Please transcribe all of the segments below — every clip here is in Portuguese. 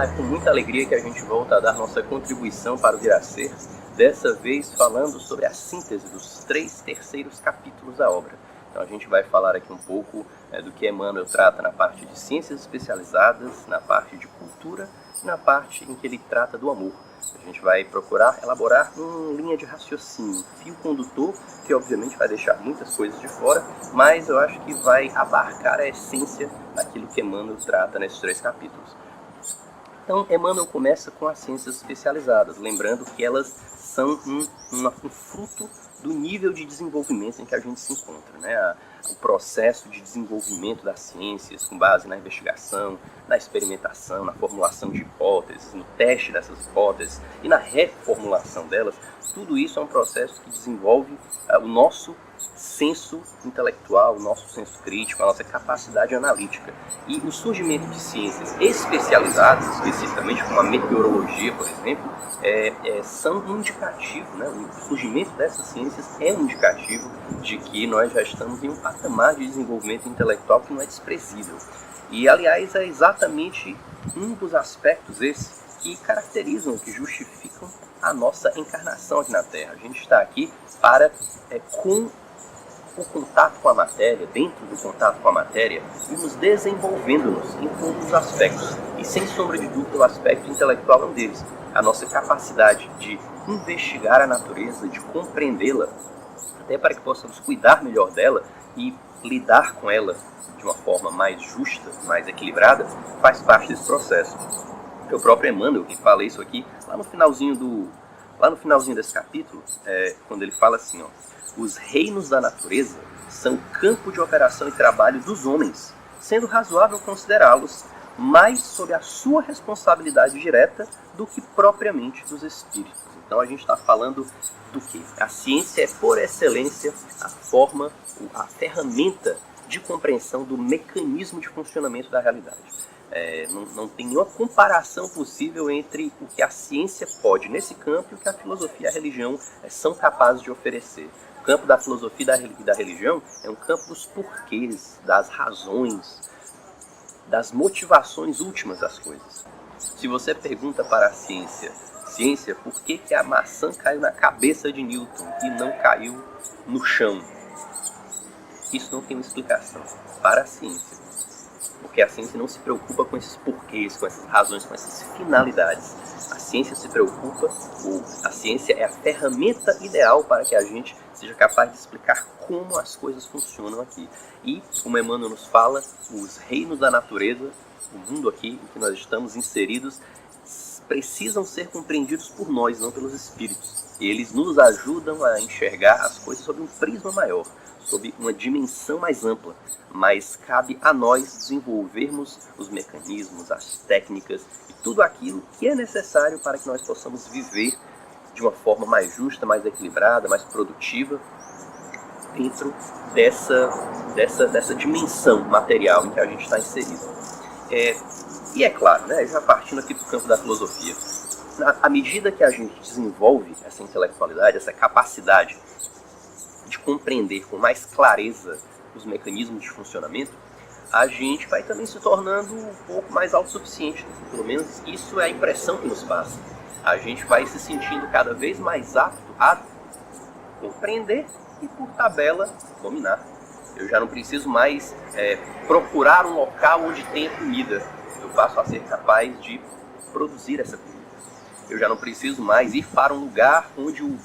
é com muita alegria que a gente volta a dar nossa contribuição para o Vir a Ser, dessa vez falando sobre a síntese dos 3 terceiros capítulos da obra. Então a gente vai falar aqui um pouco do que Emmanuel trata na parte de ciências especializadas, na parte de cultura e na parte em que ele trata do amor. A gente vai procurar elaborar uma linha de raciocínio, um fio condutor, que obviamente vai deixar muitas coisas de fora, mas eu acho que vai abarcar a essência daquilo que Emmanuel trata nesses 3 capítulos. Então, Emmanuel começa com as ciências especializadas, lembrando que elas são um fruto do nível de desenvolvimento em que a gente se encontra, né? O processo de desenvolvimento das ciências com base na investigação, na experimentação, na formulação de hipóteses, no teste dessas hipóteses e na reformulação delas, tudo isso é um processo que desenvolve o nosso senso intelectual, o nosso senso crítico, a nossa capacidade analítica. E o surgimento de ciências especializadas, especificamente como a meteorologia, por exemplo, são um indicativo, né? O surgimento dessas ciências é um indicativo de que nós já estamos em um patamar de desenvolvimento intelectual que não é desprezível. E, aliás, é exatamente um dos aspectos esses que caracterizam, que justificam a nossa encarnação aqui na Terra. A gente está aqui para, com o contato com a matéria, dentro do contato com a matéria, irmos desenvolvendo-nos em todos os aspectos. E, sem sombra de dúvida, o aspecto intelectual é um deles. A nossa capacidade de investigar a natureza, de compreendê-la, até para que possamos cuidar melhor dela e lidar com ela de uma forma mais justa, mais equilibrada, faz parte desse processo. O próprio Emmanuel, que fala isso aqui, lá no finalzinho desse capítulo, quando ele fala assim, ó, os reinos da natureza são o campo de operação e trabalho dos homens, sendo razoável considerá-los mais sob a sua responsabilidade direta do que propriamente dos espíritos. Então a gente está falando do que? A ciência é, por excelência, a forma, a ferramenta de compreensão do mecanismo de funcionamento da realidade. Não tem nenhuma comparação possível entre o que a ciência pode nesse campo e o que a filosofia e a religião são capazes de oferecer. O campo da filosofia e da religião é um campo dos porquês, das razões, das motivações últimas das coisas. Se você pergunta para a ciência, por que a maçã caiu na cabeça de Newton e não caiu no chão? Isso não tem uma explicação para a ciência. Porque a ciência não se preocupa com esses porquês, com essas razões, com essas finalidades. A ciência se preocupa, a ciência é a ferramenta ideal para que a gente seja capaz de explicar como as coisas funcionam aqui. E, como Emmanuel nos fala, os reinos da natureza, o mundo aqui em que nós estamos inseridos, precisam ser compreendidos por nós, não pelos espíritos. Eles nos ajudam a enxergar as coisas sob um prisma maior, sob uma dimensão mais ampla, mas cabe a nós desenvolvermos os mecanismos, as técnicas e tudo aquilo que é necessário para que nós possamos viver de uma forma mais justa, mais equilibrada, mais produtiva, dentro dessa dimensão material em que a gente está inserido. E é claro, né, já partindo aqui para o campo da filosofia, à medida que a gente desenvolve essa intelectualidade, essa capacidade de compreender com mais clareza os mecanismos de funcionamento, a gente vai também se tornando um pouco mais autossuficiente. Pelo menos isso é a impressão que nos passa. A gente vai se sentindo cada vez mais apto a compreender e, por tabela, dominar. Eu já não preciso mais procurar um local onde tenha comida. Eu passo a ser capaz de produzir essa comida. Eu já não preciso mais ir para um lugar onde o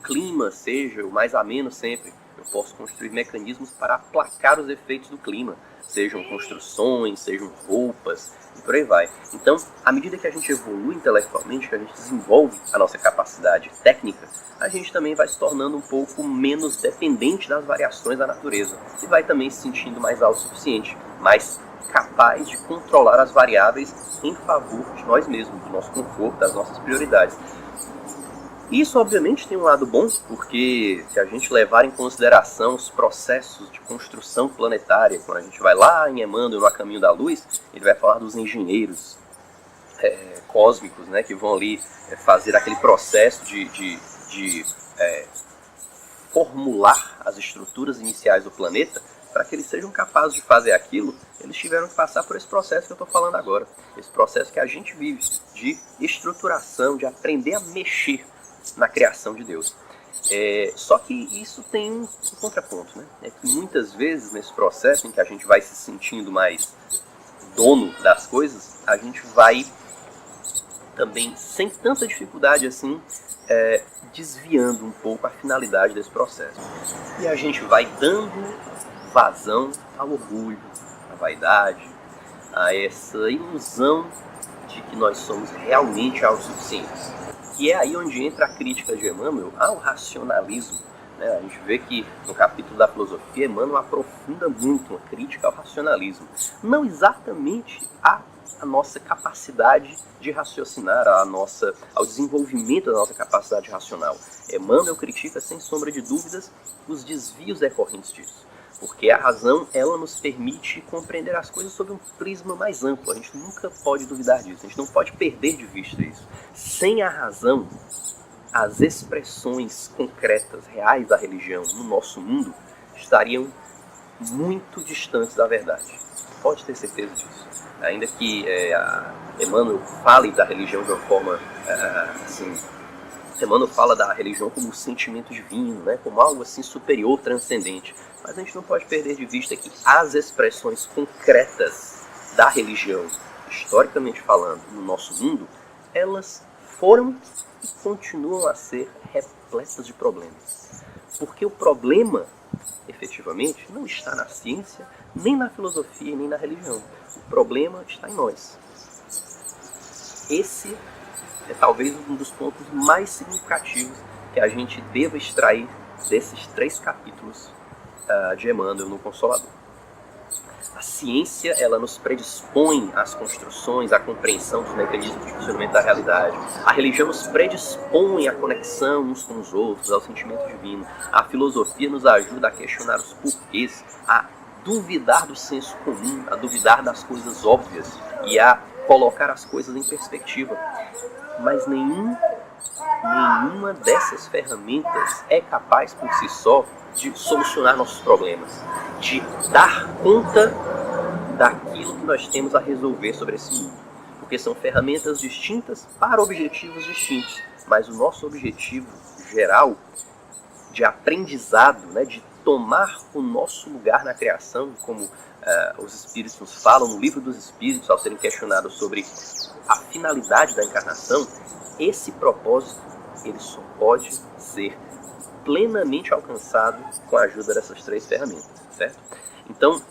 clima seja o mais ameno sempre. Eu posso construir mecanismos para aplacar os efeitos do clima, sejam construções, sejam roupas, e por aí vai. Então, à medida que a gente evolui intelectualmente, que a gente desenvolve a nossa capacidade técnica, a gente também vai se tornando um pouco menos dependente das variações da natureza e vai também se sentindo mais autossuficiente, mais capaz de controlar as variáveis em favor de nós mesmos, do nosso conforto, das nossas prioridades. Isso, obviamente, tem um lado bom, porque se a gente levar em consideração os processos de construção planetária, quando a gente vai lá em Emmanuel, no A Caminho da Luz, ele vai falar dos engenheiros cósmicos, né, que vão ali fazer aquele processo de formular as estruturas iniciais do planeta para que eles sejam capazes de fazer aquilo, eles tiveram que passar por esse processo que eu estou falando agora. Esse processo que a gente vive de estruturação, de aprender a mexer na criação de Deus. Só que isso tem um contraponto, né? É que muitas vezes nesse processo em que a gente vai se sentindo mais dono das coisas, a gente vai também, sem tanta dificuldade assim, desviando um pouco a finalidade desse processo. E a gente vai dando vazão ao orgulho, à vaidade, a essa ilusão de que nós somos realmente autossuficientes. E é aí onde entra a crítica de Emmanuel ao racionalismo. Né? A gente vê que no capítulo da filosofia, Emmanuel aprofunda muito uma crítica ao racionalismo. Não exatamente a nossa capacidade de raciocinar, ao desenvolvimento da nossa capacidade racional. Emmanuel critica, sem sombra de dúvidas, os desvios decorrentes disso. Porque a razão, ela nos permite compreender as coisas sob um prisma mais amplo. A gente nunca pode duvidar disso, a gente não pode perder de vista isso. Sem a razão, as expressões concretas, reais da religião no nosso mundo estariam muito distantes da verdade. Pode ter certeza disso. Ainda que Emmanuel fale da religião de uma forma assim... Emmanuel fala da religião como um sentimento divino, né? Como algo assim superior, transcendente. Mas a gente não pode perder de vista que as expressões concretas da religião, historicamente falando, no nosso mundo, elas foram e continuam a ser repletas de problemas. Porque o problema, efetivamente, não está na ciência, nem na filosofia, nem na religião. O problema está em nós. Esse é talvez um dos pontos mais significativos que a gente deva extrair desses 3 capítulos de Emmanuel no Consolador. A ciência, ela nos predispõe às construções, à compreensão dos mecanismos de funcionamento da realidade. A religião nos predispõe à conexão uns com os outros, ao sentimento divino. A filosofia nos ajuda a questionar os porquês, a duvidar do senso comum, a duvidar das coisas óbvias e a colocar as coisas em perspectiva. Mas nenhuma dessas ferramentas é capaz por si só de solucionar nossos problemas, de dar conta daquilo que nós temos a resolver sobre esse mundo. Porque são ferramentas distintas para objetivos distintos. Mas o nosso objetivo geral de aprendizado, né, de tomar o nosso lugar na criação, como os Espíritos nos falam no Livro dos Espíritos, ao serem questionados sobre a finalidade da encarnação, esse propósito ele só pode ser plenamente alcançado com a ajuda dessas 3 ferramentas, certo? Então,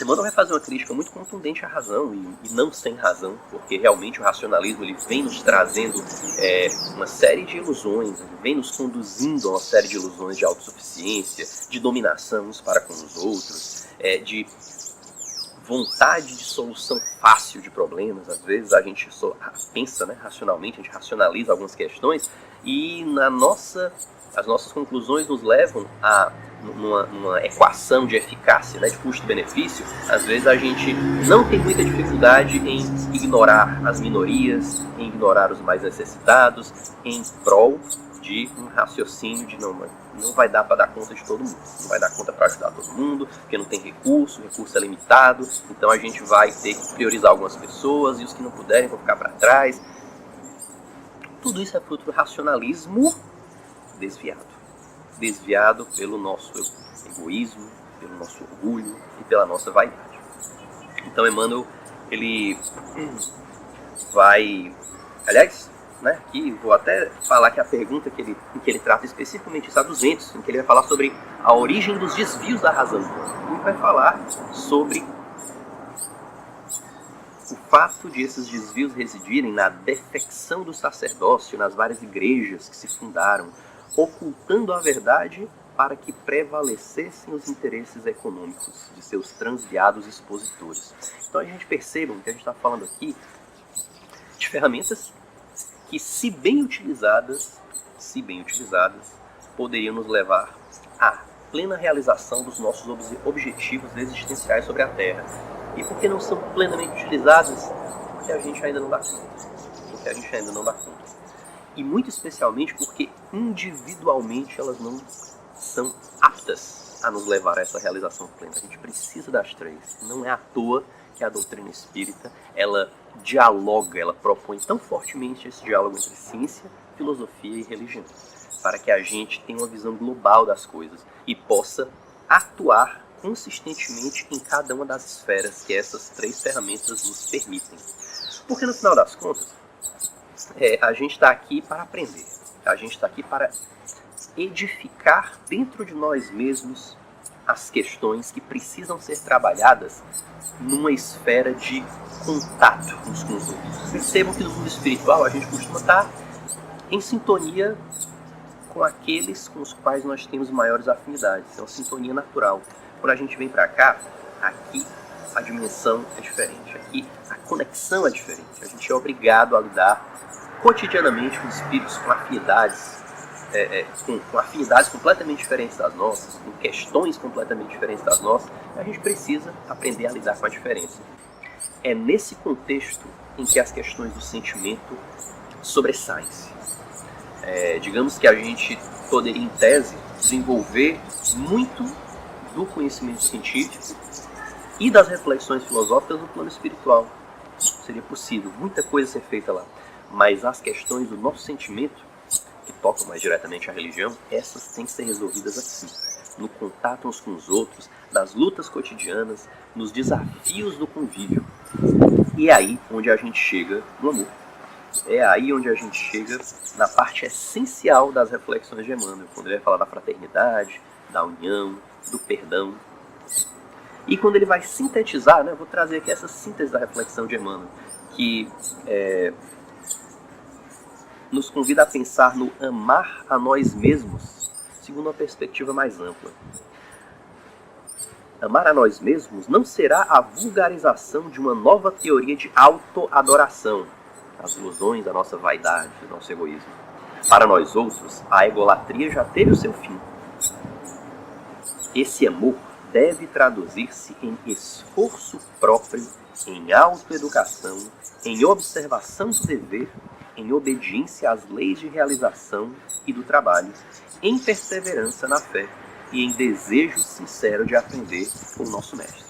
Emmanuel vai fazer uma crítica muito contundente à razão, e não sem razão, porque realmente o racionalismo ele vem nos trazendo uma série de ilusões, ele vem nos conduzindo a uma série de ilusões de autossuficiência, de dominação uns para com os outros, de vontade de solução fácil de problemas. Às vezes a gente só pensa, né, racionalmente, a gente racionaliza algumas questões e as nossas conclusões nos levam a numa equação de eficácia, né, de custo-benefício. Às vezes a gente não tem muita dificuldade em ignorar as minorias, em ignorar os mais necessitados, em prol de um raciocínio de não vai dar para dar conta de todo mundo, não vai dar conta para ajudar todo mundo, porque não tem recurso, o recurso é limitado, então a gente vai ter que priorizar algumas pessoas e os que não puderem vão ficar para trás. Tudo isso é fruto do racionalismo desviado pelo nosso egoísmo, pelo nosso orgulho e pela nossa vaidade. Então Emmanuel, ele vai... Aliás, né, aqui vou até falar que a pergunta em que ele trata especificamente está 200, em que ele vai falar sobre a origem dos desvios da razão. Ele vai falar sobre o fato de esses desvios residirem na defecção do sacerdócio nas várias igrejas que se fundaram, ocultando a verdade para que prevalecessem os interesses econômicos de seus transviados expositores. Então a gente percebe que a gente está falando aqui de ferramentas que, se bem utilizadas, poderiam nos levar à plena realização dos nossos objetivos existenciais sobre a Terra. E por que não são plenamente utilizadas? Porque a gente ainda não dá conta. E muito especialmente porque individualmente elas não são aptas a nos levar a essa realização plena. A gente precisa das três. Não é à toa que a doutrina espírita, ela dialoga, ela propõe tão fortemente esse diálogo entre ciência, filosofia e religião, para que a gente tenha uma visão global das coisas e possa atuar consistentemente em cada uma das esferas que essas três ferramentas nos permitem. Porque no final das contas, a gente está aqui para aprender, a gente está aqui para edificar dentro de nós mesmos as questões que precisam ser trabalhadas numa esfera de contato uns com os outros. Percebam que no mundo espiritual a gente costuma estar em sintonia com aqueles com os quais nós temos maiores afinidades. É uma sintonia natural. Quando a gente vem para cá, aqui a dimensão é diferente. Aqui a conexão é diferente. A gente é obrigado a lidar cotidianamente com espíritos com afinidades, com afinidades completamente diferentes das nossas, com questões completamente diferentes das nossas. A gente precisa aprender a lidar com a diferença. É nesse contexto em que as questões do sentimento sobressaem-se. Digamos que a gente poderia, em tese, desenvolver muito do conhecimento científico e das reflexões filosóficas no plano espiritual. Seria possível, muita coisa ser feita lá. Mas as questões do nosso sentimento, que tocam mais diretamente a religião, essas têm que ser resolvidas aqui, no contato uns com os outros, nas lutas cotidianas, nos desafios do convívio. E é aí onde a gente chega no amor. É aí onde a gente chega na parte essencial das reflexões de Emmanuel, quando ele vai falar da fraternidade, da união, do perdão. E quando ele vai sintetizar, eu vou trazer aqui essa síntese da reflexão de Emmanuel, que nos convida a pensar no amar a nós mesmos, segundo uma perspectiva mais ampla. Amar a nós mesmos não será a vulgarização de uma nova teoria de autoadoração, as ilusões da nossa vaidade, do nosso egoísmo. Para nós outros, a egolatria já teve o seu fim. Esse amor deve traduzir-se em esforço próprio, em autoeducação, em observação do dever, em obediência às leis de realização e do trabalho, em perseverança na fé e em desejo sincero de aprender com o nosso mestre.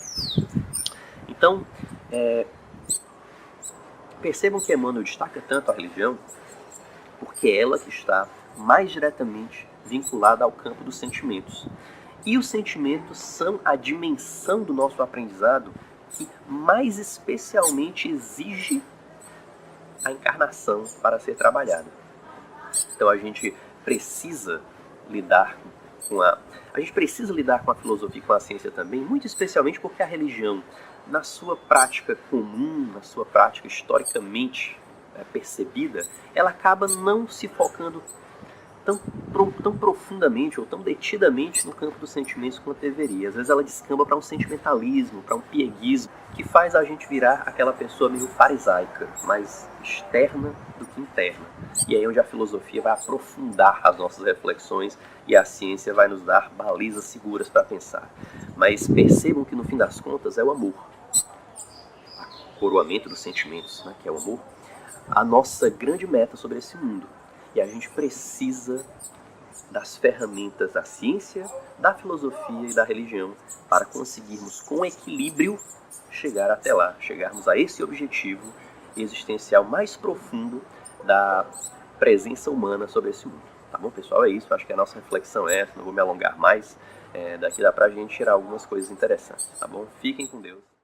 Então, percebam que Emmanuel destaca tanto a religião porque é ela que está mais diretamente vinculada ao campo dos sentimentos. E os sentimentos são a dimensão do nosso aprendizado que mais especialmente exige a encarnação para ser trabalhada. Então a gente precisa lidar com a filosofia e com a ciência também, muito especialmente porque a religião, na sua prática comum, na sua prática historicamente percebida, ela acaba não se focando tão profundamente ou tão detidamente no campo dos sentimentos quanto deveria. Às vezes ela descamba para um sentimentalismo, para um pieguismo, que faz a gente virar aquela pessoa meio farisaica, mais externa do que interna. E aí é onde a filosofia vai aprofundar as nossas reflexões e a ciência vai nos dar balizas seguras para pensar. Mas percebam que no fim das contas é o amor, o coroamento dos sentimentos, que é o amor, a nossa grande meta sobre esse mundo. E a gente precisa das ferramentas da ciência, da filosofia e da religião para conseguirmos, com equilíbrio, chegar até lá, chegarmos a esse objetivo existencial mais profundo da presença humana sobre esse mundo. Tá bom, pessoal? É isso. Acho que a nossa reflexão é essa. Não vou me alongar mais. Daqui dá pra gente tirar algumas coisas interessantes. Tá bom? Fiquem com Deus.